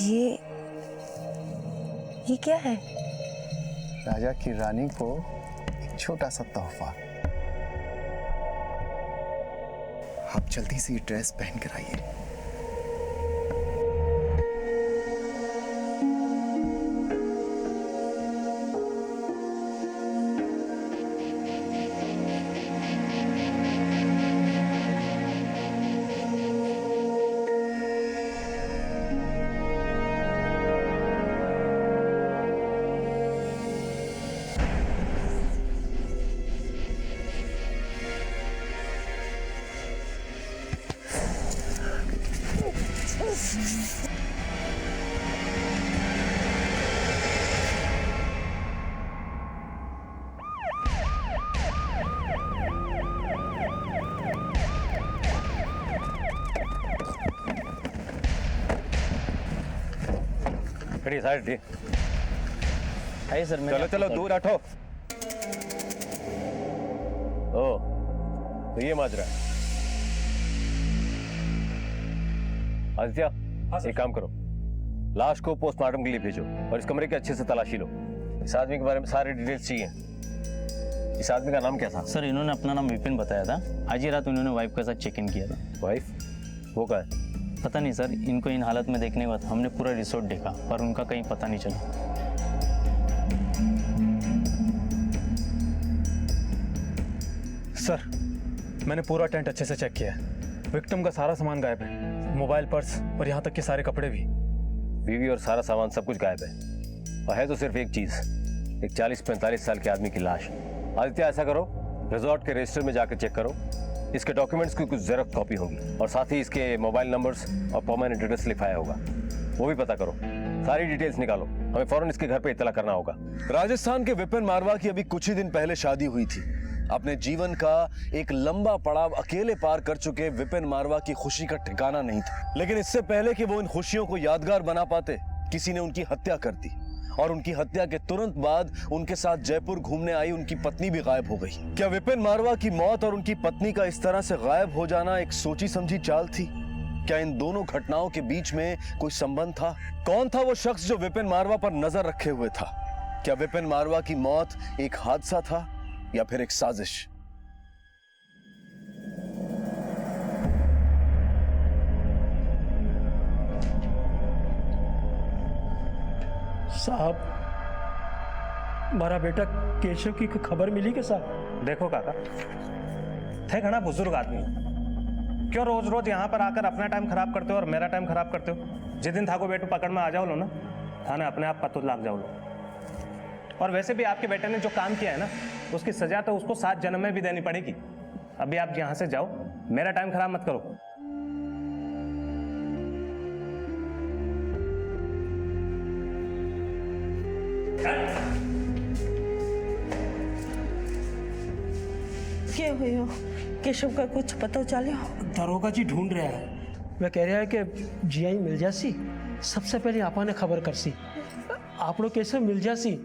ये क्या है? राजा की रानी को एक छोटा सा तोहफा। आप जल्दी से ये ड्रेस पहन कर आइए। साइड आइए सर। चलो चलो दूर हटो। ओ तो ये माजरा है। आदित्य एक काम करो, लाश को पोस्टमार्टम के लिए भेजो और इस कमरे की अच्छे से तलाशी लो। इस आदमी के बारे में सारी डिटेल्स चाहिए। इस आदमी का नाम क्या था? सर इन्होंने अपना नाम विपिन बताया था। आज ही रात उन्होंने वाइफ के साथ चेक इन किया था। वाइफ? वो कहाँ है? पता नहीं सर, इनको इन हालत में देखने के बाद हमने पूरा रिसोर्ट देखा पर उनका कहीं पता नहीं चला। सर मैंने पूरा टेंट अच्छे से चेक किया है। विक्टिम का सारा सामान गायब है, मोबाइल, पर्स और यहाँ तक कि सारे कपड़े भी। बीवी और सारा सामान सब कुछ गायब है और है तो सिर्फ एक चीज, एक 40-45 साल के आदमी की लाश। आदित्य ऐसा करो, रिजॉर्ट के रजिस्टर में जाकर चेक करो, इसके डॉक्यूमेंट्स की कुछ जेरॉक्स कॉपी होगी और साथ ही इसके मोबाइल नंबर्स और परमानेंट एड्रेस लिखाया होगा, वो भी पता करो। सारी डिटेल्स निकालो, हमें फौरन इसके घर पे इत्तला करना होगा। राजस्थान के विपिन मारवा की अभी कुछ ही दिन पहले शादी हुई थी। अपने जीवन का एक लंबा पड़ाव अकेले पार कर चुके विपिन मारवा की खुशी का ठिकाना नहीं था, लेकिन इससे पहले कि वो इन खुशियों को यादगार बना पाते, किसी ने उनकी हत्या कर दी और उनकी हत्या के तुरंत बाद उनके साथ जयपुर घूमने आई उनकी पत्नी भी गायब हो गई। क्या विपिन मारवा की मौत और उनकी पत्नी का इस तरह से गायब हो जाना एक सोची समझी चाल थी? क्या इन दोनों घटनाओं के बीच में कोई संबंध था? कौन था वो शख्स जो विपिन मारवा पर नजर रखे हुए था? क्या विपिन मारवा की मौत एक हादसा था या फिर एक साजिश? साहब हमारा बेटा केशव की खबर मिली क्या साहब? देखो काका, थे घना बुजुर्ग आदमी, क्यों रोज रोज यहाँ पर आकर अपना टाइम खराब करते हो और मेरा टाइम खराब करते हो? जिस दिन थाको बेटू पकड़ में आ जाओ लो ना, थाने अपने आप पत्तू लाग जाओ लो। और वैसे भी आपके बेटे ने जो काम किया है ना, उसकी सजा तो उसको 7 जन्म में भी देनी पड़ेगी। अभी आप यहाँ से जाओ, मेरा टाइम खराब मत करो। क्या हुई हो? केशव का कुछ पता चला? दरोगा जी ढूंढ रहा है। मैं कह रहा है कि जीआई मिल जासी, सबसे पहले आपा ने खबर करसी, आप लोग केशव मिल जासी।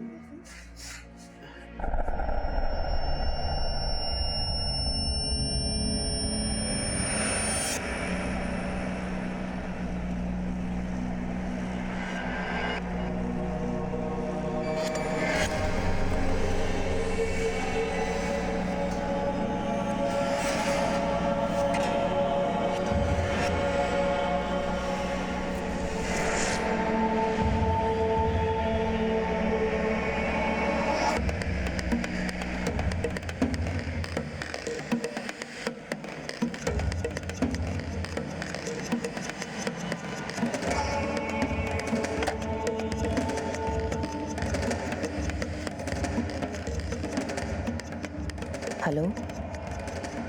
हेलो,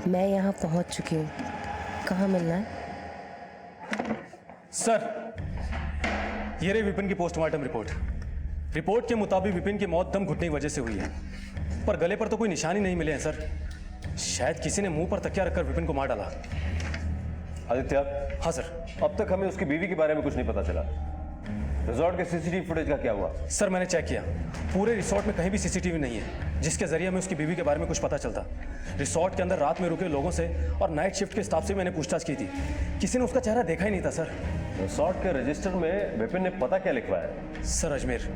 मैं यहाँ पहुँच चुकी हूँ, कहाँ मिलना है? सर ये रही विपिन की पोस्टमार्टम रिपोर्ट। रिपोर्ट के मुताबिक विपिन की मौत दम घुटने की वजह से हुई है, पर गले पर तो कोई निशान ही नहीं मिले हैं सर। शायद किसी ने मुंह पर तकिया रखकर विपिन को मार डाला। आदित्य? हाँ सर। अब तक हमें उसकी बीवी के बारे में कुछ नहीं पता चला। रिजॉर्ट के सीसीटीवी फुटेज का क्या हुआ? सर मैंने चेक किया, पूरे रिसोर्ट में कहीं भी सीसीटीवी नहीं है जिसके जरिए हमें उसकी बीवी के बारे में कुछ पता चलता। रिसोर्ट के अंदर रात में रुके लोगों से और नाइट शिफ्ट के स्टाफ से मैंने पूछताछ की थी, किसी ने उसका चेहरा देखा ही नहीं था सर। रिसॉर्ट के रजिस्टर में विपिन ने पता क्या लिखवाया है? सर अजमेर।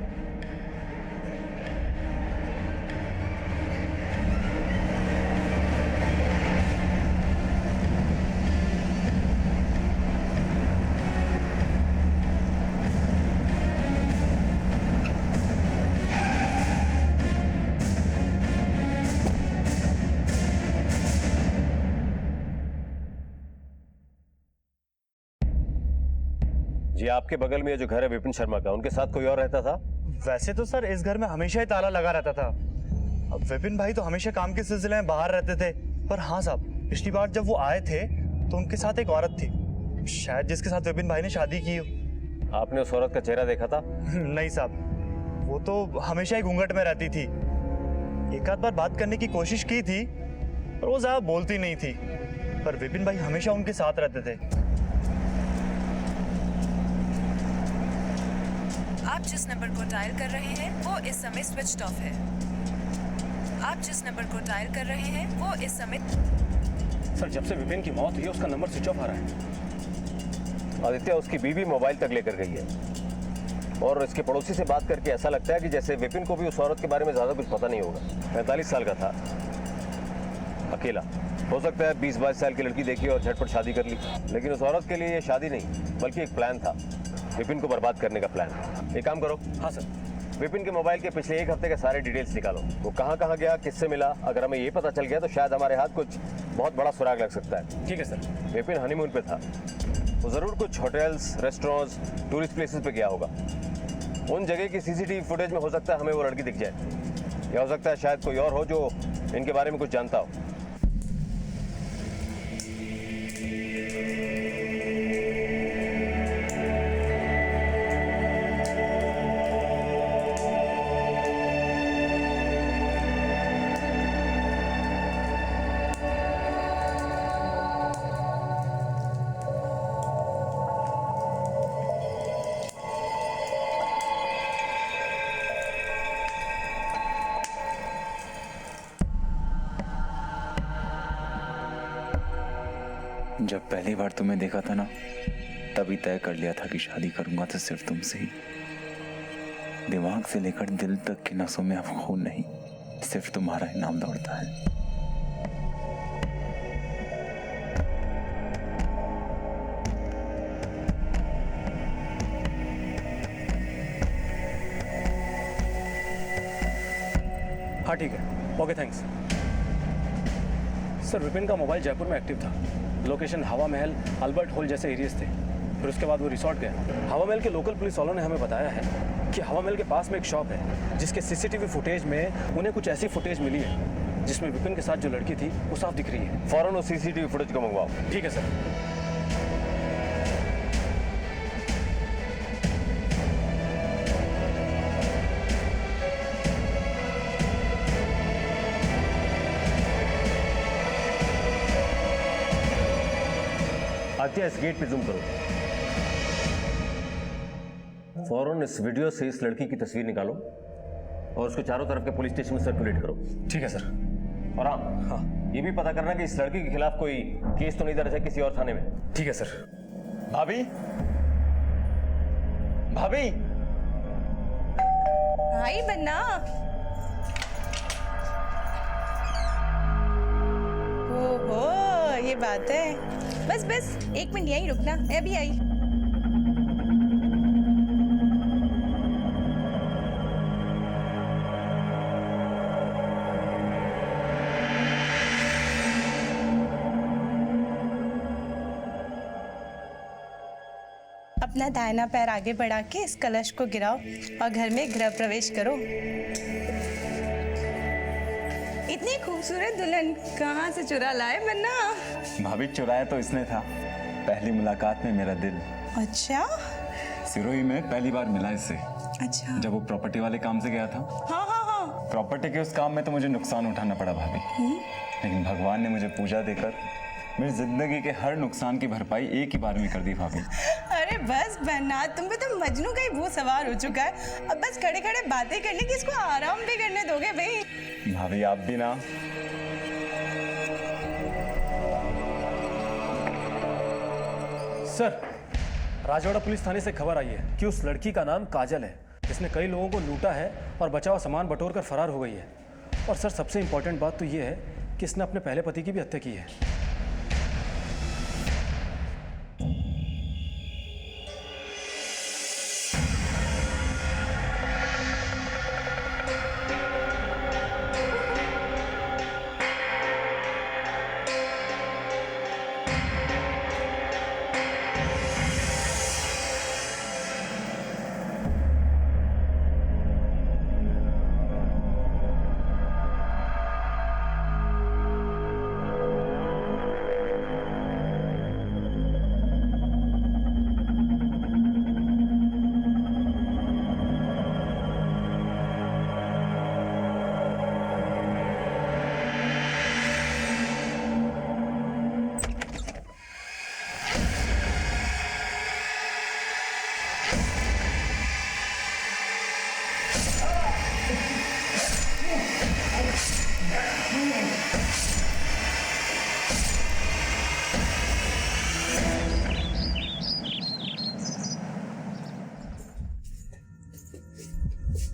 जी आपके बगल में ये जो घर है विपिन शर्मा का, उनके साथ कोई और रहता था? वैसे तो सर इस घर में हमेशा ही ताला लगा रहता था। अब विपिन भाई तो हमेशा काम के सिलसिले में बाहर रहते थे। पर हाँ साहब, पिछली बार जब वो आए थे तो उनके साथ एक औरत थी, शायद जिसके साथ विपिन भाई ने शादी की हो। आपने उस औरत का चेहरा देखा था? नहीं साहब, वो तो हमेशा ही घूंघट में रहती थी। एक आध बार बात करने की कोशिश की थी पर वो ज्यादा बोलती नहीं थी। पर विपिन भाई हमेशा उनके साथ रहते थे। आप जिस नंबर को डायल कर रहे हैं वो इस समय स्विच ऑफ है। आप जिस नंबर को डायल कर रहे हैं वो इस समय। सर जब से विपिन की मौत हुई है उसका नंबर स्विच ऑफ आ रहा है। आदित्य, उसकी बीवी मोबाइल तक लेकर गई है और इसके पड़ोसी से बात करके ऐसा लगता है कि जैसे विपिन को भी उस औरत के बारे में ज्यादा कुछ पता नहीं होगा। 45 साल का था, अकेला। हो सकता है 20-22 साल की लड़की देखी और झटपट शादी कर ली, लेकिन उस औरत के लिए ये शादी नहीं बल्कि एक प्लान था, विपिन को बर्बाद करने का प्लान। एक काम करो। हाँ सर। विपिन के मोबाइल के पिछले एक हफ्ते के सारे डिटेल्स निकालो। वो कहाँ कहाँ गया, किससे मिला। अगर हमें ये पता चल गया तो शायद हमारे हाथ कुछ बहुत बड़ा सुराग लग सकता है। ठीक है सर। विपिन हनीमून पे था, वो जरूर कुछ होटल्स, रेस्टोरेंट्स, टूरिस्ट प्लेसेस पे गया होगा। उन जगह की सीसीटीवी फुटेज में हो सकता है हमें वो लड़की दिख जाए, या हो सकता है शायद कोई और हो जो इनके बारे में कुछ जानता हो। जब पहली बार तुम्हें देखा था ना, तभी तय कर लिया था कि शादी करूंगा तो सिर्फ तुमसे ही। दिमाग से लेकर दिल तक की नसों में अब खून नहीं, सिर्फ तुम्हारा ही नाम दौड़ता है। हाँ ठीक है, ओके थैंक्स। सर विपिन का मोबाइल जयपुर में एक्टिव था। लोकेशन हवा महल, अल्बर्ट हॉल जैसे एरियाज थे। फिर उसके बाद वो रिसॉर्ट गया। हवा महल के लोकल पुलिस वालों ने हमें बताया है कि हवा महल के पास में एक शॉप है जिसके सीसीटीवी फुटेज में उन्हें कुछ ऐसी फुटेज मिली है जिसमें विपिन के साथ जो लड़की थी वो साफ दिख रही है। फौरन उस सीसीटीवी फुटेज को मंगवाओ। ठीक है सर। आदित्य, इस गेट पे जूम करो। फौरन इस वीडियो से इस लड़की की तस्वीर निकालो और उसको चारों तरफ के पुलिस स्टेशन में सर्कुलेट करो। ठीक है सर। और हाँ, ये भी पता करना कि इस लड़की के खिलाफ कोई केस तो नहीं दर्ज है किसी और थाने में। ठीक है सर। भाभी, भाभी। आई बन्ना। ओहो, ये बात है। बस बस 1 मिनट यहीं रुकना, मैं अभी आई। अपना दाहिना पैर आगे बढ़ा के इस कलश को गिराओ और घर में गृह प्रवेश करो। इतनी खूबसूरत दुल्हन कहाँ से चुरा लाए बन्ना? भाभी, चुराया तो इसने था। पहली मुलाकात में मेरा दिल। अच्छा। सिरोही में पहली बार मिला इससे। अच्छा। जब वो प्रॉपर्टी वाले काम से गया था। हाँ हाँ हाँ। प्रॉपर्टी के उस काम में तो मुझे नुकसान उठाना पड़ा भाभी, लेकिन भगवान ने मुझे पूजा देकर मेरी जिंदगी के हर नुकसान की भरपाई एक ही बार में कर दी भाभी। अरे बस बन्ना, तुम पे तो मजनू का ही भूत सवार हो चुका है। अब बस खड़े खड़े बातें करने की, इसको आराम भी करने दोगे भाई? भाभी आप भी ना। सर राजवाड़ा पुलिस थाने से खबर आई है कि उस लड़की का नाम काजल है, जिसने कई लोगों को लूटा है और बचा हुआ सामान बटोर कर फरार हो गई है। और सर सबसे इंपॉर्टेंट बात तो ये है कि इसने अपने पहले पति की भी हत्या की है।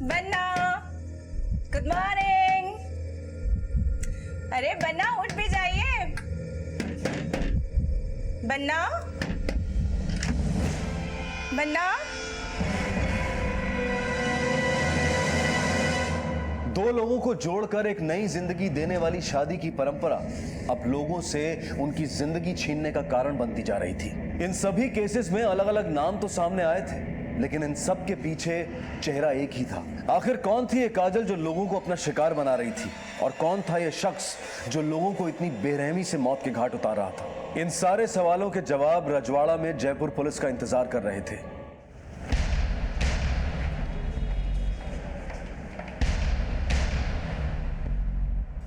बन्ना, गुड मॉर्निंग। अरे बन्ना उठ भी जाइए। बन्ना, बन्ना। दो लोगों को जोड़कर एक नई जिंदगी देने वाली शादी की परंपरा अब लोगों से उनकी जिंदगी छीनने का कारण बनती जा रही थी। इन सभी केसेस में अलग अलग नाम तो सामने आए थे, लेकिन इन सब के पीछे चेहरा एक ही था। आखिर कौन थी ये काजल जो लोगों को अपना शिकार बना रही थी, और कौन था ये शख्स जो लोगों को इतनी बेरहमी से मौत के घाट उतार रहा था? इन सारे सवालों के जवाब रजवाड़ा में जयपुर पुलिस का इंतजार कर रहे थे।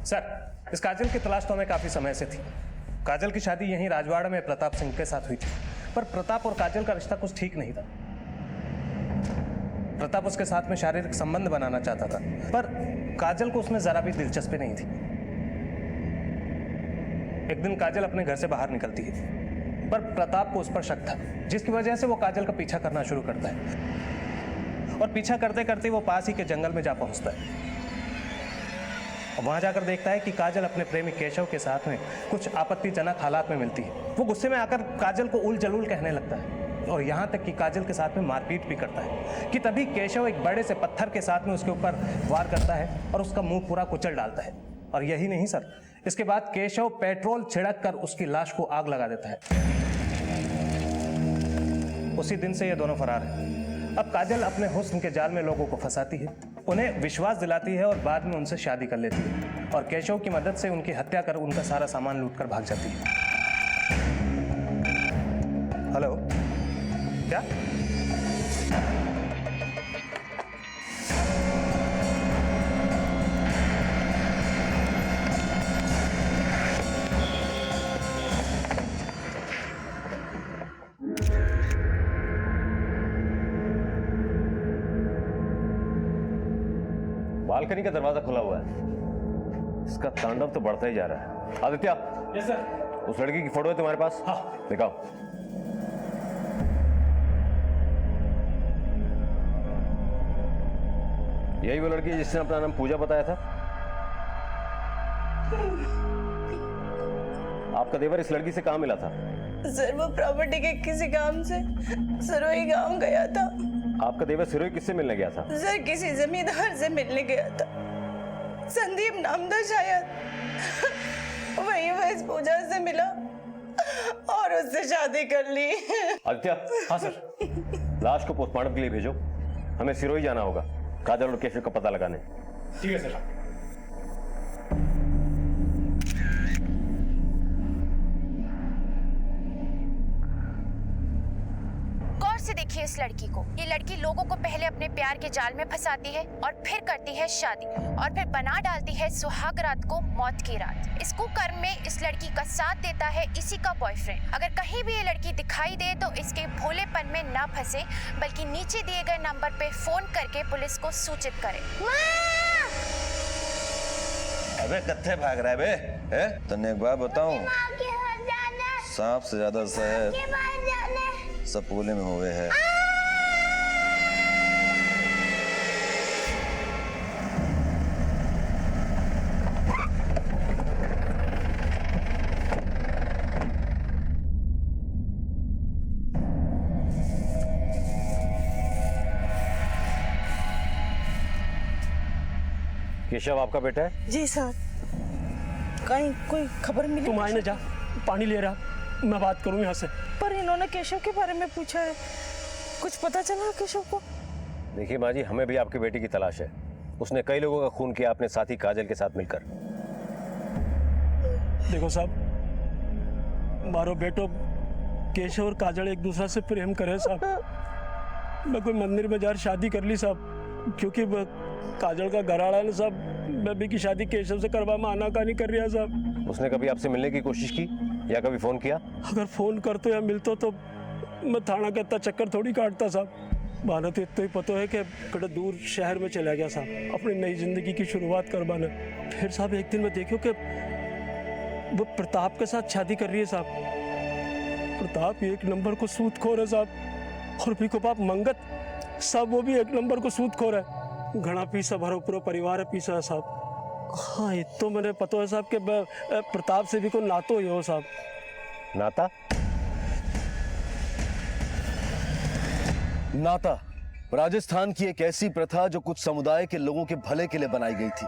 सर, इस काजल की तलाश तो हमें काफी समय से थी। काजल की शादी यहीं राजवाड़ा में प्रताप सिंह के साथ हुई थी, पर प्रताप और काजल का रिश्ता कुछ ठीक नहीं था। प्रताप उसके साथ में शारीरिक संबंध बनाना चाहता था, पर काजल को उसमें जरा भी दिलचस्पी नहीं थी। एक दिन काजल अपने घर से बाहर निकलती है, पर प्रताप को उस पर शक था, जिसकी वजह से वो काजल का पीछा करना शुरू करता है। और पीछा करते करते वो पास ही के जंगल में जा पहुंचता है। वहां जाकर देखता है कि काजल अपने प्रेमी केशव के साथ में कुछ आपत्तिजनक हालात में मिलती है। वो गुस्से में आकर काजल को उल जलूल कहने लगता है, और यहाँ तक कि काजल के साथ में मारपीट भी करता है। कि तभी केशव एक बड़े से पत्थर के साथ में उसके ऊपर वार करता है और उसका मुंह पूरा कुचल डालता है। और यही नहीं सर, इसके बाद केशव पेट्रोल छिड़क कर उसकी लाश को आग लगा देता है। उसी दिन से ये दोनों फरार हैं। अब काजल अपने हुस्न के जाल में लोगों को फंसाती है, उन्हें विश्वास दिलाती है और बाद में उनसे शादी कर लेती है, और केशव की मदद से उनकी हत्या कर उनका सारा सामान लूटकर भाग जाती है। हेलो, क्या? बालकनी का दरवाजा खुला हुआ है। इसका तांडव तो बढ़ता ही जा रहा है। आदित्य। Yes sir. उस लड़की की फोटो है तुम्हारे पास? हाँ। दिखाओ। यही वो लड़की है जिसने अपना नाम पूजा बताया था? आपका देवर इस लड़की से कहाँ मिला था? सर वो प्रॉपर्टी के किसी काम से सरोई गांव गया था। आपका देवर सिरोही किससे मिलने गया था? सर किसी जमींदार से मिलने गया था, संदीप नाम था शायद। वहीं वो इस पूजा से मिला और उससे शादी कर ली। आदित्य। हाँ सर। लाश को पोस्टमार्टम के लिए भेजो, हमें सिरोही जाना होगा काजल और केशव का पता लगाने। ठीक है सर। गौर से देखिए इस लड़की को। ये लड़की लोगों को पहले अपने प्यार के जाल में फंसाती है और फिर करती है शादी, और फिर बना डालती है सुहाग रात को मौत की रात। इस कुकर्म में इस लड़की का साथ देता है इसी का बॉयफ्रेंड। अगर कहीं भी ये लड़की दिखाई दे तो इसके भोलेपन में ना फंसे, बल्कि नीचे दिए गए नंबर पे फोन करके पुलिस को सूचित करे। अबे कत्थे भाग रहा है बे? तन्ने एक बात बताऊं, सांप से ज्यादा शहद सब बोले में हुए है। केशव आपका बेटा है? जी सर। कहीं कोई खबर मिली? तुम आए ना, जा पानी ले रहा, मैं बात करूँ यहाँ से। पर इन्होंने केशव के बारे में पूछा है, कुछ पता चला केशव को? देखिए माँ जी, हमें भी आपके बेटे की तलाश है। उसने कई लोगों का खून किया अपने साथी काजल के साथ मिलकर। देखो साहब, मारो बेटो केशव और काजल एक दूसरे से प्रेम करे साहब। मैं कोई मंदिर में जाकर शादी कर ली साहब, क्योंकि काजल का घरवाला है ना साहब, बेबी की शादी केशव से करवा में आनाकानी कर रहा साहब। उसने कभी आपसे मिलने की कोशिश की या कभी फोन किया? अगर फोन करते या मिलते तो मैं थाना का इतना चक्कर थोड़ी काटता साहब। माना तो इतना ही पता है कि बड़े दूर शहर में चला गया साहब, अपनी नई जिंदगी की शुरुआत करवाने। फिर साहब एक दिन मैं देखो कि वो प्रताप के साथ शादी कर रही है साहब। प्रताप एक नंबर को सूदखोर है साहब, और भी को बाप मंगत साहब, वो भी एक नंबर को सूदखोर है। घना पीसा भरो पूरा परिवार है पीसा है साहब। हाँ ये तो मैंने पता है साहब कि प्रताप से भी कोई नातो ही हो साहब। नाता? नाता राजस्थान की एक ऐसी प्रथा जो कुछ समुदाय के लोगों के भले के लिए बनाई गई थी,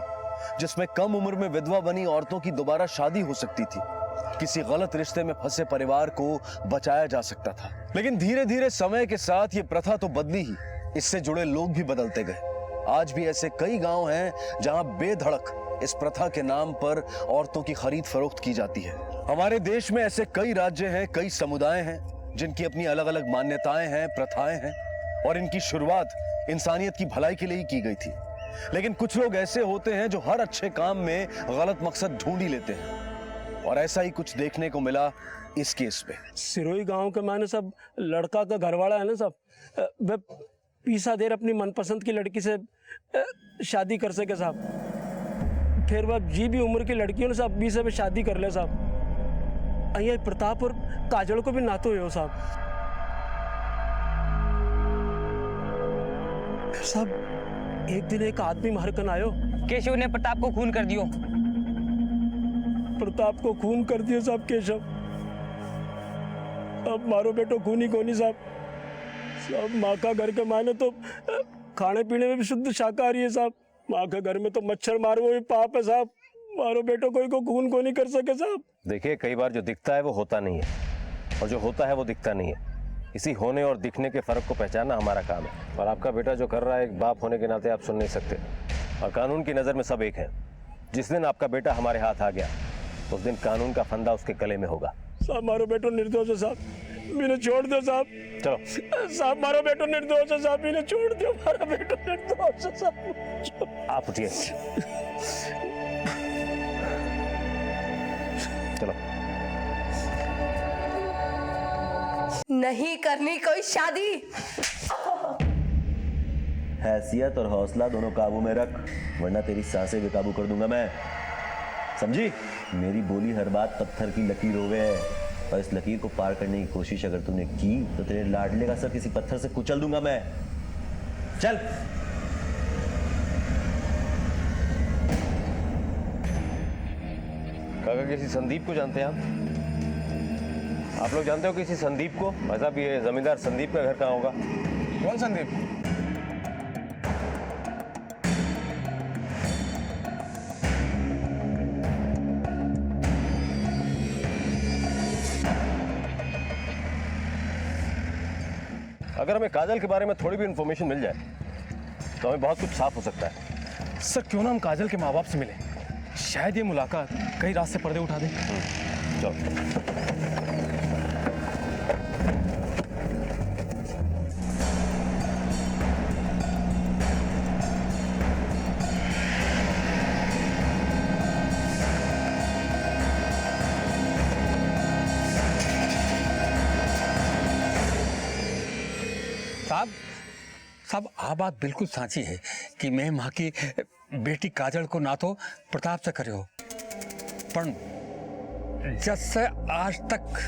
जिसमें कम उम्र में विधवा बनी औरतों की दोबारा शादी हो सकती थी। किसी गलत रिश्ते में फंसे परिवार को बचाया जा सकता था। लेकिन धीरे धीरे समय के साथ ये प्रथा तो बदली ही, इससे जुड़े लोग भी बदलते गए। आज भी ऐसे कई गांव हैं जहां बेधड़क इस प्रथा के नाम पर औरतों की खरीद फरोख्त की जाती है। हमारे देश में ऐसे कई राज्य हैं, कई समुदाय हैं जिनकी अपनी अलग अलग मान्यताएं हैं, प्रथाएं हैं, और इनकी शुरुआत इंसानियत की भलाई के लिए ही की गई थी। लेकिन कुछ लोग ऐसे होते हैं जो हर अच्छे काम में गलत मकसद ढूंढ ही लेते हैं, और ऐसा ही कुछ देखने को मिला इस केस पे। सिरोही गांव के माने सब लड़का का घरवाला है ना सब, वह पीसा देर अपनी मनपसंद की लड़की से शादी कर सके साहब। फिर वह जी भी उम्र की लड़कियों ने साहब 20 में शादी कर ले साहब। अहिया प्रताप और काजल को भी नातो हो साहब। साहब एक दिन एक आदमी मार कर आयो, केशव ने प्रताप को खून कर दियो। प्रताप को खून कर दियो साहब केशव। अब मारो बेटो खूनी कोनी साहब। साहब माँ का घर के माने तो खाने पीने में भी शुद्ध शाकाहारी है साहब। माँ के घर में तो मच्छर मारो भी पाप है साहब। मारो बेटो कोई को खून को नहीं कर सके साहब। देखिए कई बार जो दिखता है वो होता नहीं है, और जो होता है वो दिखता नहीं है। इसी होने और दिखने के फर्क को पहचानना हमारा काम है। और आपका बेटा जो कर रहा है, एक बाप होने के नाते आप सुन नहीं सकते, और कानून की नज़र में सब एक है। जिस दिन आपका बेटा हमारे हाथ आ गया उस दिन कानून का फंदा उसके गले में होगा। साहब मारो बेटो निर्दोष है साहब, मैंने छोड़ दो साहब। चलो साहब मारो बेटो निर्दोष है साहब, मैंने छोड़ दो। मारा बेटो निर्दोष है साहब। आप उठिए, चलो। नहीं करनी कोई शादी। हैसियत और हौसला दोनों काबू में रख, वरना तेरी सांसें बेकाबू कर दूंगा मैं, समझी? मेरी बोली हर बात पत्थर की लकीर हो गए, और इस लकीर को पार करने की कोशिश अगर तूने की तो तेरे लाडले का सर किसी पत्थर से कुचल दूंगा मैं। चल। काका किसी संदीप को जानते हैं आप लोग जानते हो किसी संदीप को? भाई साहब ये जमींदार संदीप का घर कहाँ होगा? कौन संदीप? अगर हमें काजल के बारे में थोड़ी भी इंफॉर्मेशन मिल जाए तो हमें बहुत कुछ साफ हो सकता है। सर क्यों ना हम काजल के माँ बाप से मिले, शायद ये मुलाकात कई रात से पर्दे उठा दे। चलो। साहब आ बात बिल्कुल साची है कि मैं माँ की बेटी काजल को ना तो प्रताप से करे हो, पर जब से आज तक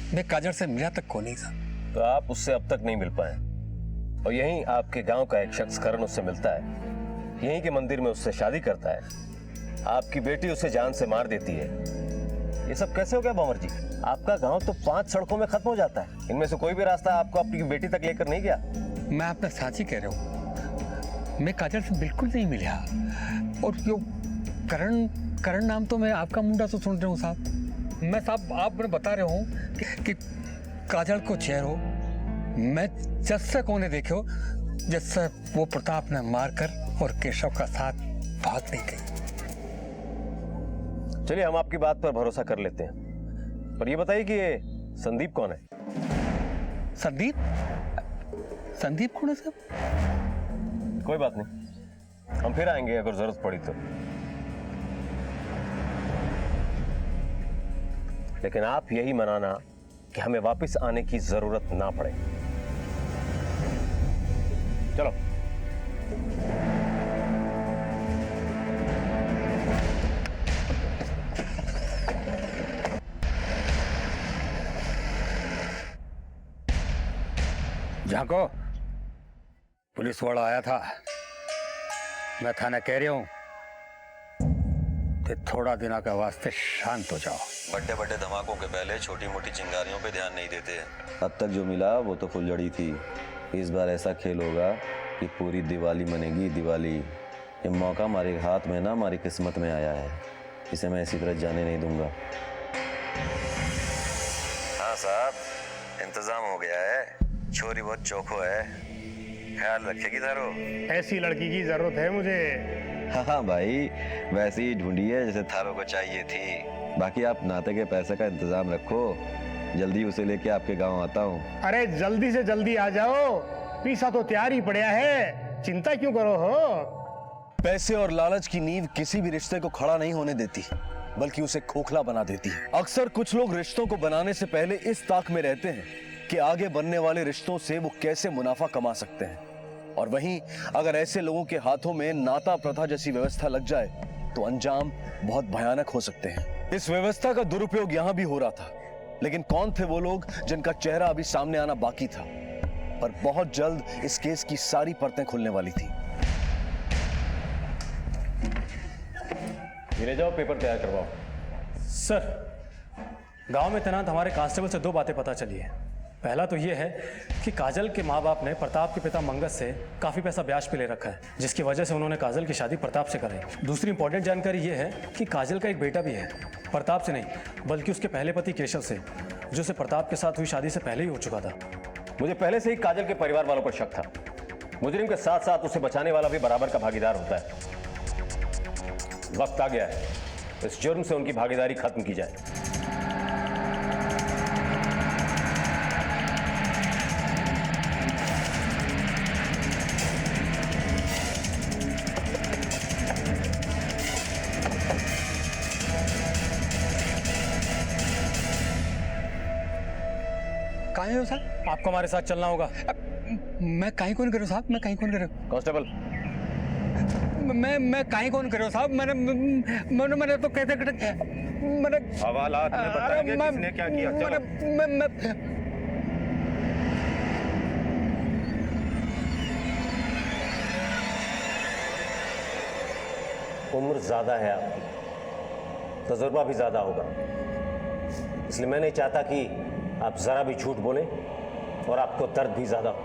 मैं काजल से मिला तक को नहीं साहब। तो आप उससे अब तक नहीं मिल पाए, और यहीं आपके गांव का एक शख्स करण उससे मिलता है, यहीं के मंदिर में उससे शादी करता है, आपकी बेटी उसे जान से मार देती है। ये सब कैसे हो गया भंवर जी? आपका गांव तो 5 सड़कों में खत्म हो जाता है, इनमें से कोई भी रास्ता आपको अपनी बेटी तक लेकर नहीं गया। मैं आपने साची कह रहा हूँ, मैं काजल से बिल्कुल नहीं मिला। और जो करण नाम तो मैं आपका मुंडा तो सुन रहा हूँ साहब। मैं साहब आप मुझे बता रहे हूँ कि काजल को चेहरो मैं जैसे कोने देखे हो जैसे वो प्रताप ने मारकर और केशव का साथ भाग नहीं गई। चलिए हम आपकी बात पर भरोसा कर लेते हैं, पर ये बताइए कि ये संदीप कौन है? संदीप कौन है साहब? कोई बात नहीं, हम फिर आएंगे अगर जरूरत पड़ी तो। लेकिन आप यही मनाना कि हमें वापस आने की जरूरत ना पड़े। चलो। झांको, पुलिस वाला आया था। मैं थाना कह रहा हूं कि थोड़ा दिनों के वास्ते शांत हो जाओ। बड़े बड़े धमाकों के पहले छोटी मोटी चिंगारियों पे ध्यान नहीं देते। अब तक जो मिला वो तो फुलझड़ी थी। इस बार ऐसा खेल होगा कि पूरी दिवाली मनेगी दिवाली। ये मौका हमारे हाथ में ना हमारी किस्मत में आया है, इसे मैं इसी तरह जाने नहीं दूंगा। हाँ साहब, इंतजाम हो गया है। छोरी बहुत चौखो है, ख्याल रखेगी थारो। ऐसी लड़की की जरूरत है मुझे। हाँ भाई, वैसे ही ढूंढी है जैसे थारो को चाहिए थी। बाकी आप नाते के पैसे का इंतजाम रखो, जल्दी उसे लेके आपके गांव आता हूँ। अरे जल्दी से जल्दी आ जाओ, पीसा तो तैयार ही पड़ा है, चिंता क्यों करो हो। पैसे और लालच की नींव किसी भी रिश्ते को खड़ा नहीं होने देती, बल्कि उसे खोखला बना देती है। अक्सर कुछ लोग रिश्तों को बनाने से पहले इस ताक में रहते हैं कि आगे बनने वाले रिश्तों से वो कैसे मुनाफा कमा सकते हैं। और वहीं अगर ऐसे लोगों के हाथों में नाता प्रथा जैसी व्यवस्था लग जाए तो अंजाम बहुत भयानक हो सकते हैं। इस व्यवस्था का दुरुपयोग यहां भी हो रहा था, लेकिन कौन थे वो लोग जिनका चेहरा अभी सामने आना बाकी था। पर बहुत जल्द इस केस की सारी परतें खुलने वाली थी। ले जाओ, पेपर तैयार करवाओ। सर, गांव में तैनात हमारे कांस्टेबल से 2 बातें पता चली है। पहला तो ये है कि काजल के माँ बाप ने प्रताप के पिता मंगत से काफ़ी पैसा ब्याज पे ले रखा है, जिसकी वजह से उन्होंने काजल की शादी प्रताप से कराई। दूसरी इंपॉर्टेंट जानकारी ये है कि काजल का एक बेटा भी है, प्रताप से नहीं बल्कि उसके पहले पति केशव से, जो से प्रताप के साथ हुई शादी से पहले ही हो चुका था। मुझे पहले से ही काजल के परिवार वालों पर शक था। मुजरिम के साथ साथ उसे बचाने वाला भी बराबर का भागीदार होता है। वक्त आ गया है इस जुर्म से उनकी भागीदारी खत्म की जाए। कहाँ हो सर? आपको हमारे साथ चलना होगा। मैं कहीं कौन करो साहब, मैं कहीं कौन करो? कांस्टेबल, मैं कहीं कौन करो साहब? मैंने तो कैसे मैंने हवालात में बताएंगे किसने क्या किया। चलो। उम्र ज्यादा है आपकी, तजुर्बा भी ज्यादा होगा, इसलिए मैं नहीं चाहता कि आप जरा भी झूठ बोलें और आपको दर्द भी ज्यादा हो।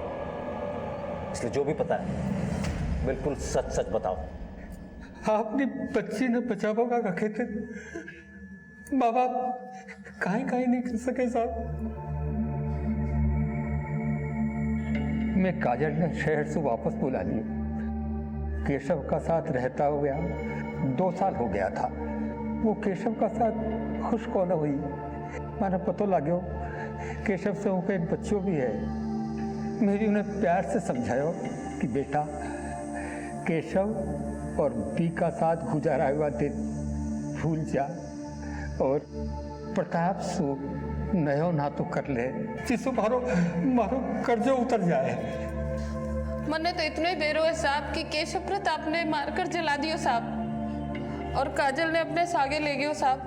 इसलिए जो भी पता है बिल्कुल सच सच बताओ। अपनी बच्ची ने बचावा का रखे थे, माँ बाप कहीं नहीं कर सके साहब। मैं काजल ने शहर से वापस बुला लिया। केशव का साथ रहता हुआ 2 साल हो गया था। वो केशव का साथ खुश कौन हुई, मैंने पता लगे केशव से उनका एक बच्चों भी है। मेरी उन्हें प्यार से समझायो कि बेटा केशव और बी का साथ गुजारा हुआ दिन भूल जा और प्रताप सु नयो ना तो कर ले, जिससे मारो कर्जो उतर जाए। मन्ने तो इतना ही बेरो है साहब कि केशव प्रताप ने मारकर जला दियो साहब, और काजल ने अपने सागे ले गयो साहब।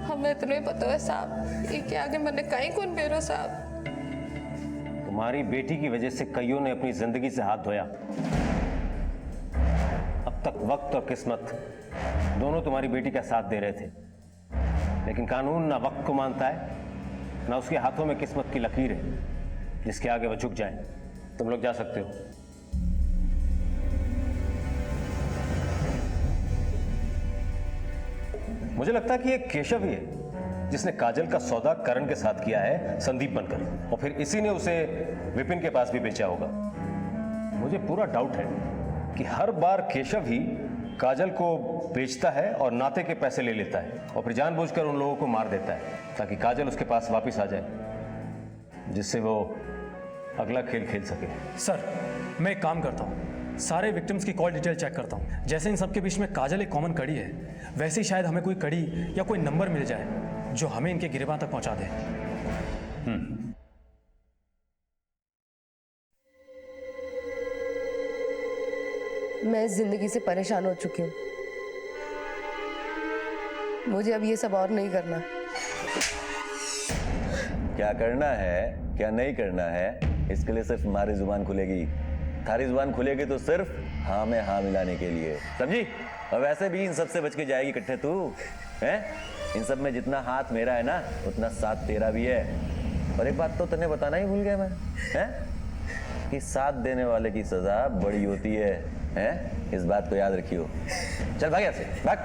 हमें इतना ही पता है साहब ये के आगे मैंने कहीं कौन बेरो साहब। तुम्हारी बेटी की वजह से कईयों ने अपनी जिंदगी से हाथ धोया। अब तक वक्त और किस्मत दोनों तुम्हारी बेटी का साथ दे रहे थे, लेकिन कानून ना वक्त को मानता है ना उसके हाथों में किस्मत की लकीर है जिसके आगे वो झुक जाए। तुम लोग जा सकते हो। मुझे लगता है कि ये केशव ही है जिसने काजल का सौदा करण के साथ किया है संदीप बनकर, और फिर इसी ने उसे विपिन के पास भी बेचा होगा। मुझे पूरा डाउट है कि हर बार केशव ही काजल को बेचता है और नाते के पैसे ले लेता है और फिर जानबूझकर उन लोगों को मार देता है ताकि काजल उसके पास वापस आ जाए, जिससे वो अगला खेल खेल सके। सर मैं एक काम करता हूँ, सारे विक्टिम्स की कॉल डिटेल चेक करता हूँ। जैसे इन सबके बीच में काजल एक कॉमन कड़ी है, वैसे ही शायद हमें कोई कड़ी या कोई नंबर मिल जाए जो हमें इनके गिरबान तक पहुंचा दे। मैं इस जिंदगी से परेशान हो चुकी हूँ। मुझे अब ये सब और नहीं करना। क्या करना है क्या नहीं करना है इसके लिए सिर्फ हमारी जुबान खुलेगी। थारी जुबान खुलेगी तो सिर्फ हाँ में हाँ मिलाने के लिए, समझी? और वैसे भी इन सब से बच के जाएगी इकट्ठे तू है। इन सब में जितना हाथ मेरा है ना उतना साथ तेरा भी है। और एक बात तो तने बताना ही भूल गया मैं, हैं कि साथ देने वाले की सजा बड़ी होती है, हैं? इस बात को याद रखियो। चल भाग यहाँ से, भाग।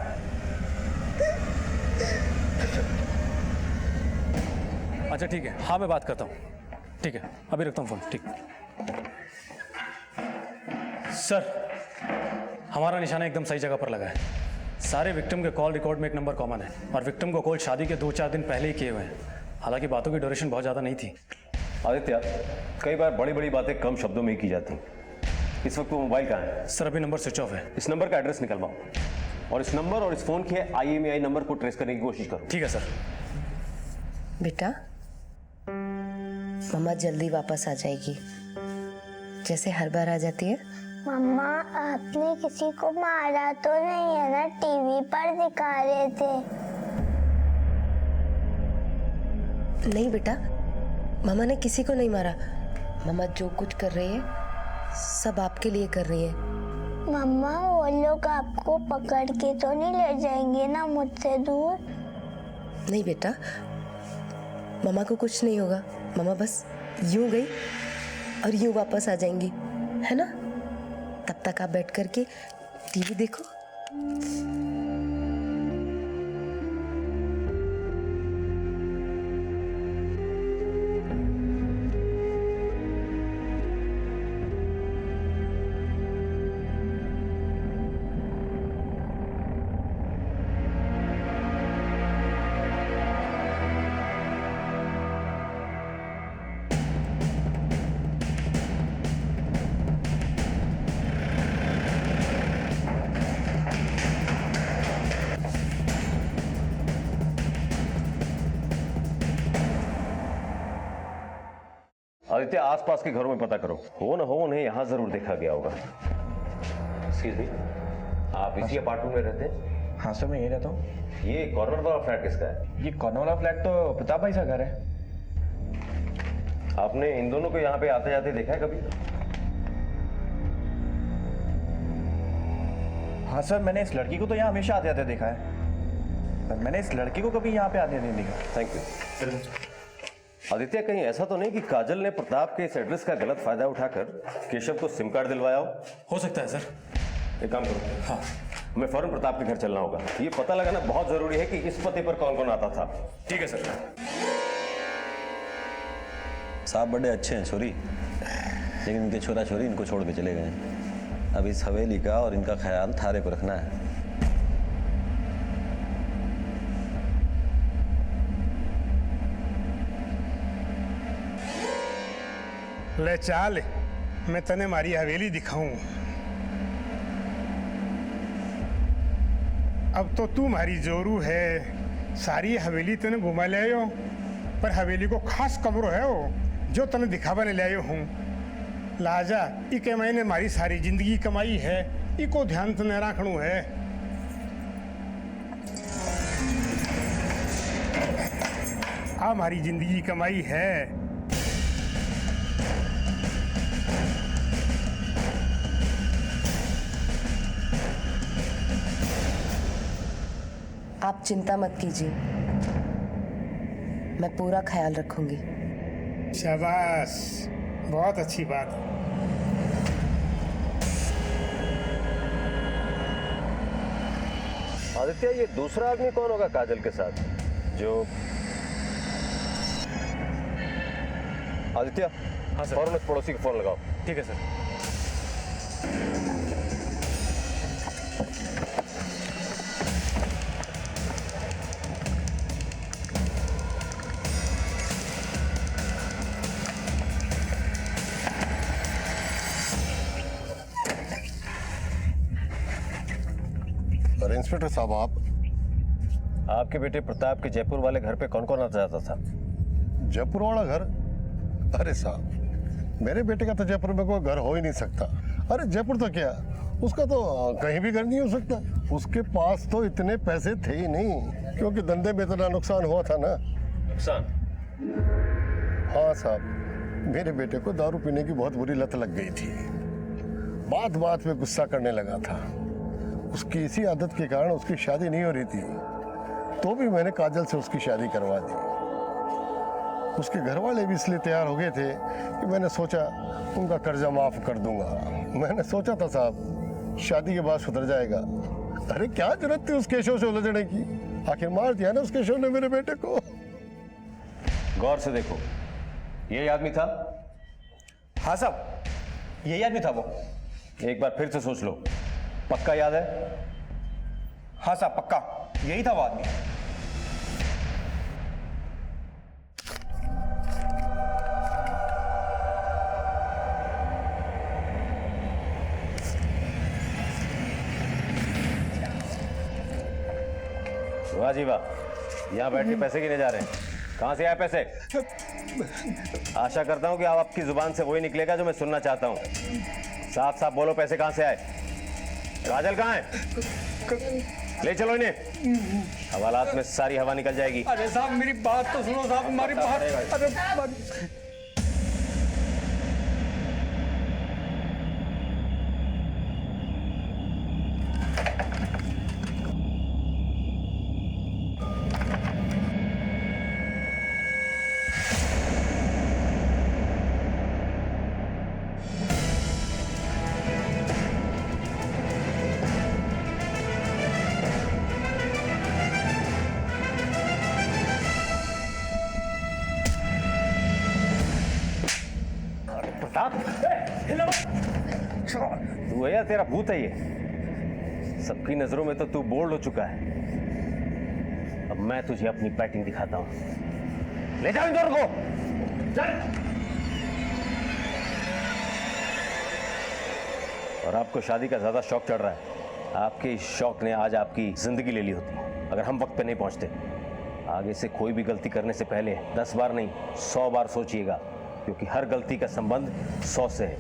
अच्छा ठीक है, हाँ मैं बात करता हूँ। ठीक है अभी रखता हूँ फोन। ठीक सर, हमारा निशाना एकदम सही जगह पर लगा है। सारे विक्टिम के कॉल रिकॉर्ड में एक नंबर कॉमन है और विक्टिम को कॉल शादी के 2-4 दिन पहले ही किए हुए हैं। हालांकि बातों की ड्यूरेशन बहुत ज़्यादा नहीं थी। आदित्य, कई बार बड़ी बड़ी बातें कम शब्दों में ही की जाती। इस वक्त वो मोबाइल कहाँ है? सर अभी नंबर स्विच ऑफ है। इस नंबर का एड्रेस निकलवाओ और इस नंबर और इस फोन के IMEI नंबर को ट्रेस करने की कोशिश करो। ठीक है सर। बेटा, मम्मा जल्दी वापस आ जाएगी, जैसे हर बार आ जाती है। मम्मा आपने किसी को मारा तो नहीं है ना? टीवी पर दिखा रहे थे। नहीं बेटा, मम्मा ने किसी को नहीं मारा। मम्मा जो कुछ कर रही है सब आपके लिए कर रही है। मम्मा वो लोग आपको पकड़ के तो नहीं ले जाएंगे ना मुझसे दूर? नहीं बेटा, मम्मा को कुछ नहीं होगा। मम्मा बस यूं गई और यूं वापस आ जाएंगी, है ना? तब तक आप बैठ करके टीवी देखो। आदित्य, आसपास के घरों में पता करो, हो न हो उन्हें यहाँ जरूर देखा गया होगा। एक्सक्यूज मी, आप इसी अपार्टमेंट में रहते हैं? हाँ सर, मैं यही रहता हूँ। ये कॉर्नर वाला फ्लैट किसका है? ये कॉर्नर वाला फ्लैट तो प्रताप भाई का घर है। आपने इन दोनों को यहाँ पे आते जाते देखा है कभी? हाँ सर, मैंने इस लड़की को तो यहाँ हमेशा आते आते देखा है, पर मैंने इस लड़की को कभी यहाँ पे आते नहीं देखा। Thank you. आदित्य, कहीं ऐसा तो नहीं कि काजल ने प्रताप के इस एड्रेस का गलत फायदा उठाकर केशव को सिम कार्ड दिलवाया हो सकता है सर। एक काम करो, हाँ हमें फौरन प्रताप के घर चलना होगा। ये पता लगाना बहुत जरूरी है कि इस पते पर कौन कौन आता था। ठीक है सर। साहब बड़े अच्छे हैं छोरी, लेकिन इनके छोरा छोरी इनको छोड़ के चले गए। अब इस हवेली का और इनका ख्याल थारे को रखना है। ले चाल, मैं तने मारी हवेली दिखाऊं। अब तो तू मारी जोरू है, सारी हवेली तने घुमा ले आयो, पर हवेली को खास कमरो है वो जो तने दिखावा ले आयो हूँ। लाजा इके मैंने मारी सारी जिंदगी कमाई है, इको ध्यान तने रखणू है। हमारी जिंदगी कमाई है। आप चिंता मत कीजिए, मैं पूरा ख्याल रखूंगी। शाबाश, बहुत अच्छी बात। आदित्य, ये दूसरा आदमी कौन होगा काजल के साथ जो? आदित्य, हाँ सर, फौरन उस पड़ोसी को फोन लगाओ। ठीक है सर। और इंस्पेक्टर साहब, आपके बेटे प्रताप के जयपुर वाले घर पे कौन कौन आता जाता था? जयपुर वाला घर? अरे साहब, मेरे बेटे का तो जयपुर में कोई घर हो ही नहीं सकता। अरे जयपुर तो क्या, उसका तो कहीं भी घर नहीं हो सकता। उसके पास तो इतने पैसे थे ही नहीं, क्योंकि धंधे में इतना नुकसान हुआ था ना। नुकसान? हाँ साहब, मेरे बेटे को दारू पीने की बहुत बुरी लत लग गई थी। बात बात में गुस्सा करने लगा था। उसकी इसी आदत के कारण उसकी शादी नहीं हो रही थी, तो भी मैंने काजल से उसकी शादी करवा दी। उसके घर वाले भी इसलिए तैयार हो गए थे कि मैंने सोचा उनका कर्जा माफ कर दूंगा। मैंने सोचा था साहब शादी के बाद सुधर जाएगा। अरे क्या जरूरत थी उस केशव से उलझने की, आखिर मार दिया ना उस केशव ने मेरे बेटे को। गौर से देखो, यही आदमी था? हाँ साहब, यही आदमी था वो। एक बार फिर से सोच लो, पक्का याद है? हाँ साहब, पक्का यही था वो आदमी। वाह जी वाह, यहाँ बैठ के पैसे गिने जा रहे हैं। कहाँ से आए पैसे? आशा करता हूँ कि आपकी जुबान से वही निकलेगा जो मैं सुनना चाहता हूँ। साफ साफ बोलो, पैसे कहाँ से आए? काजल कहाँ है? ले चलो इन्हें, हवालात में सारी हवा निकल जाएगी। अरे साहब मेरी बात तो सुनो साहब, हमारी बात। अरे तू है या तेरा भूत है ये? सबकी नजरों में तो तू बोल्ड हो चुका है। अब मैं तुझे अपनी बैटिंग दिखाता हूं। ले जाओ इन दोनों को, चल। और आपको शादी का ज्यादा शौक चढ़ रहा है। आपके इस शौक ने आज आपकी जिंदगी ले ली होती अगर हम वक्त पे नहीं पहुंचते। आगे से कोई भी गलती करने से पहले 10 बार नहीं 100 बार सोचिएगा, क्योंकि हर गलती का संबंध 100 से है।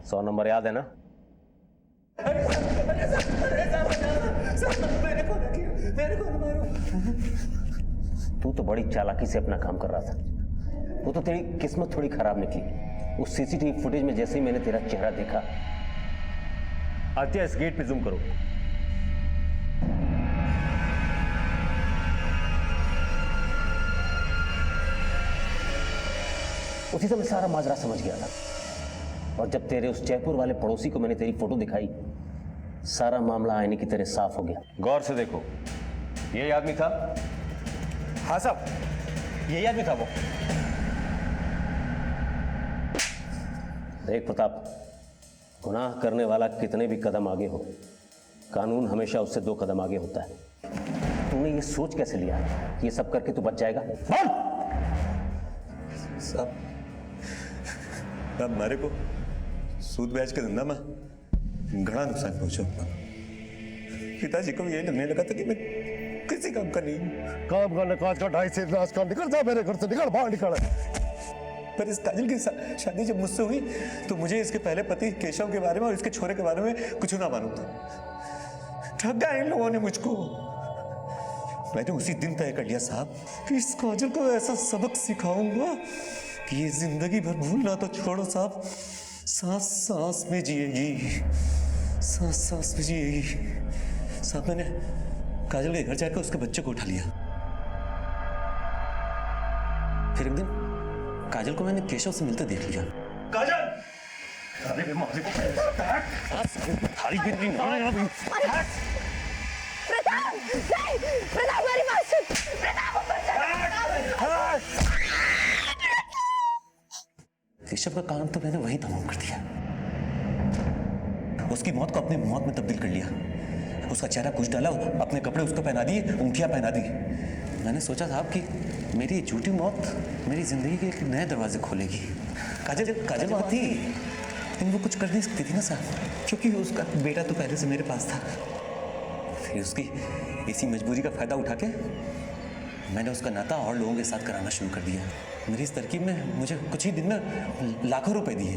100 नंबर याद है ना? तू तो बड़ी चालाकी से अपना काम कर रहा था। वो तो तेरी किस्मत थोड़ी खराब निकली। उस सीसीटीवी फुटेज में जैसे ही मैंने तेरा चेहरा देखा। आदित्य, इस गेट पे जूम करो। उसी समय सारा माजरा समझ गया था। और जब तेरे उस जयपुर वाले पड़ोसी को मैंने तेरी फोटो दिखाई, सारा मामला आईने की तरह साफ हो गया। गौर से देखो, यही आदमी था? हाँ साहब, यही आदमी था वो। देख प्रताप, गुनाह करने वाला कितने भी कदम आगे हो, कानून हमेशा उससे 2 कदम आगे होता है। तूने ये सोच कैसे लिया कि ये सब करके तू बच जाएगा? बोल! साहब, मारे को सूद ब्याज के धंधा में घना नुकसान पहुंचा। पिताजी को यही लगने लगा था कि मैं किसी काम का नहीं। काम करने काज का 2.5 से नाश का, निकल जा मेरे घर से, निकल बाहर निकल। पर इस काजल की शादी जब मुझसे हुई तो मुझे इसके पहले पति केशव के बारे में और इसके छोरे के बारे में कुछ ना मालूम था। ठग गया इन लोगों ने मुझको। मैंने उसी दिन तय कर लिया साहब कि इस काजल को ऐसा सबक सिखाऊंगा कि ये जिंदगी भर भूलना तो छोड़ो साहब, सांस सांस में जिएगी, सांस सांस में जिएगी। साहब मैंने काजल के घर जाकर उसके बच्चे को उठा लिया। फिर एक दिन काजल को मैंने केशव से मिलते देख लिया। काजल! अरे मैं मारे को थाली गिर गई ना। प्रताप! नहीं! प्रताप हमारी बात सुन! प्रताप ऊपर चल! केशव का काम तो मैंने वही तमाम कर दिया। उसकी मौत को अपनी मौत में तब्दील कर लिया। उसका चेहरा कुछ डाला, अपने कपड़े उसको पहना दिए, ऊँटियाँ पहना दी। मैंने सोचा साहब कि मेरी झूठी मौत मेरी जिंदगी के एक नए दरवाजे खोलेगी। काजल वहाँ थी, लेकिन वो कुछ कर नहीं सकती थी ना साहब, क्योंकि उसका बेटा तो पहले से मेरे पास था। फिर उसकी इसी मजबूरी का फायदा उठा के मैंने उसका नाता और लोगों के साथ कराना शुरू कर दिया। मेरी इस तरकीब में मुझे कुछ ही दिन में लाखों रुपए दिए।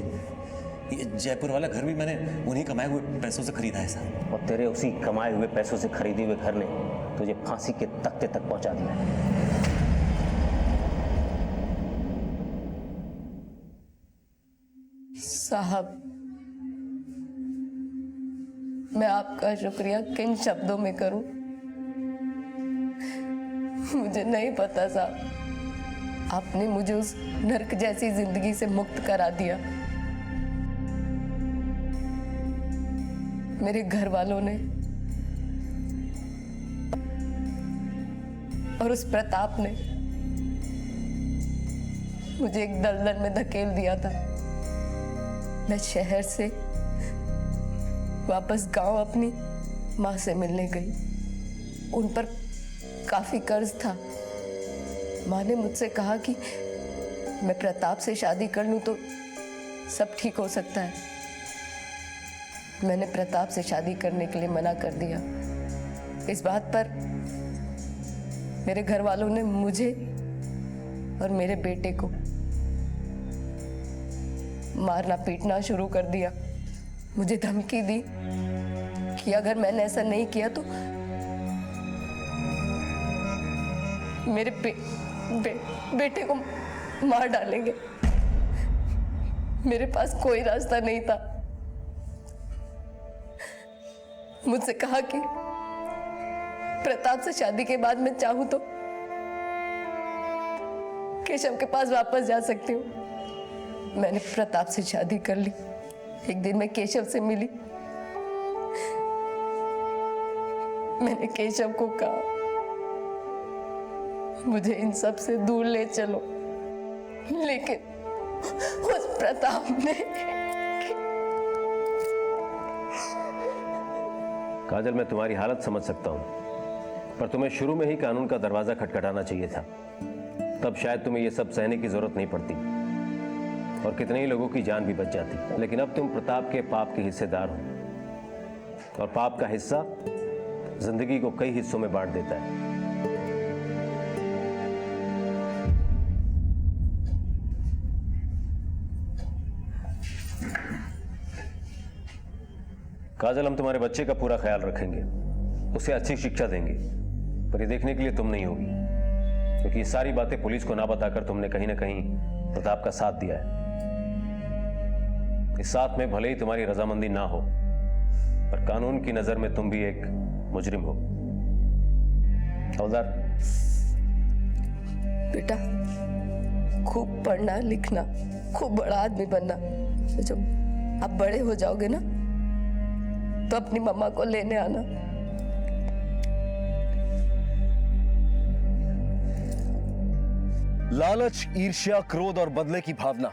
ये जयपुर वाला घर भी मैंने उन्हीं कमाए हुए पैसों से खरीदा है साहब। और तेरे उसी कमाए हुए पैसों से खरीदे हुए घर ने तुझे फांसी के तख्ते तक पहुंचा दिया है। साहब, मैं आपका शुक्रिया किन शब्दों में करूं? मुझे नहीं पता साहब, आपने मुझे उस नर्क जैसी जिंदगी से मुक्त करा दिया। मेरे घर वालों ने और उस प्रताप ने मुझे एक दलदल में धकेल दिया था। मैं शहर से वापस गांव अपनी माँ से मिलने गई। उन पर काफी कर्ज था। माँ ने मुझसे कहा कि मैं प्रताप से शादी कर लूं तो सब ठीक हो सकता है। मैंने प्रताप से शादी करने के लिए मना कर दिया। इस बात पर मेरे घर वालों ने मुझे और मेरे बेटे को मारना पीटना शुरू कर दिया। मुझे धमकी दी कि अगर मैंने ऐसा नहीं किया तो मेरे बेटे को मार डालेंगे। मेरे पास कोई रास्ता नहीं था। मुझसे कहा कि प्रताप से शादी के बाद मैं चाहूं तो केशव के पास वापस जा सकती हूँ। मैंने प्रताप से शादी कर ली। एक दिन मैं केशव से मिली। मैंने केशव को कहा, मुझे इन सब से दूर ले चलो, लेकिन उस प्रताप ने। काजल, मैं तुम्हारी हालत समझ सकता हूं, पर तुम्हें शुरू में ही कानून का दरवाजा खटखटाना चाहिए था। तब शायद तुम्हें यह सब सहने की जरूरत नहीं पड़ती और कितने ही लोगों की जान भी बच जाती। लेकिन अब तुम प्रताप के पाप के हिस्सेदार हो, और पाप का हिस्सा जिंदगी को कई हिस्सों में बांट देता है। काजल, हम तुम्हारे बच्चे का पूरा ख्याल रखेंगे, उसे अच्छी शिक्षा देंगे, पर ये देखने के लिए तुम नहीं होगी, क्योंकि ये सारी बातें पुलिस को ना बताकर तुमने कहीं ना कहीं प्रताप का साथ दिया है। इस साथ में भले ही तुम्हारी रजामंदी ना हो, पर कानून की नजर में तुम भी एक मुजरिम हो। हवलदार, बेटा, खूब पढ़ना लिखना, खूब बड़ा आदमी बनना। जब आप बड़े हो जाओगे ना तो अपनी मम्मा को लेने आना। लालच, ईर्ष्या, क्रोध और बदले की भावना,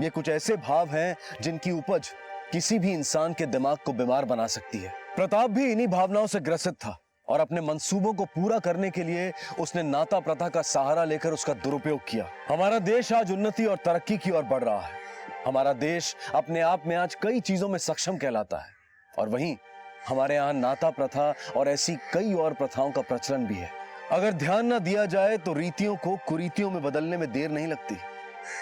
ये कुछ ऐसे भाव हैं जिनकी उपज किसी भी इंसान के दिमाग को बीमार बना सकती है। प्रताप भी इन्हीं भावनाओं से ग्रसित था और अपने मंसूबों को पूरा करने के लिए उसने नाता प्रथा का सहारा लेकर उसका दुरुपयोग किया। हमारा देश आज उन्नति और तरक्की की ओर बढ़ रहा है। हमारा देश अपने आप में आज कई चीजों में सक्षम कहलाता है, और वहीं हमारे यहाँ नाता प्रथा और ऐसी कई और प्रथाओं का प्रचलन भी है। अगर ध्यान न दिया जाए तो रीतियों को कुरीतियों में बदलने में देर नहीं लगती।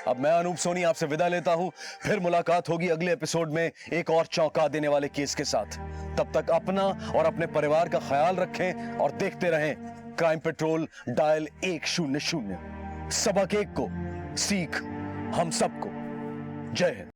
अब मैं अनूप सोनी आपसे विदा लेता हूं। फिर मुलाकात होगी अगले एपिसोड में एक और चौंका देने वाले केस के साथ। तब तक अपना और अपने परिवार का ख्याल रखें और देखते रहें क्राइम पेट्रोल डायल 100। सबक एक को सीख हम सबको। जय हिंद।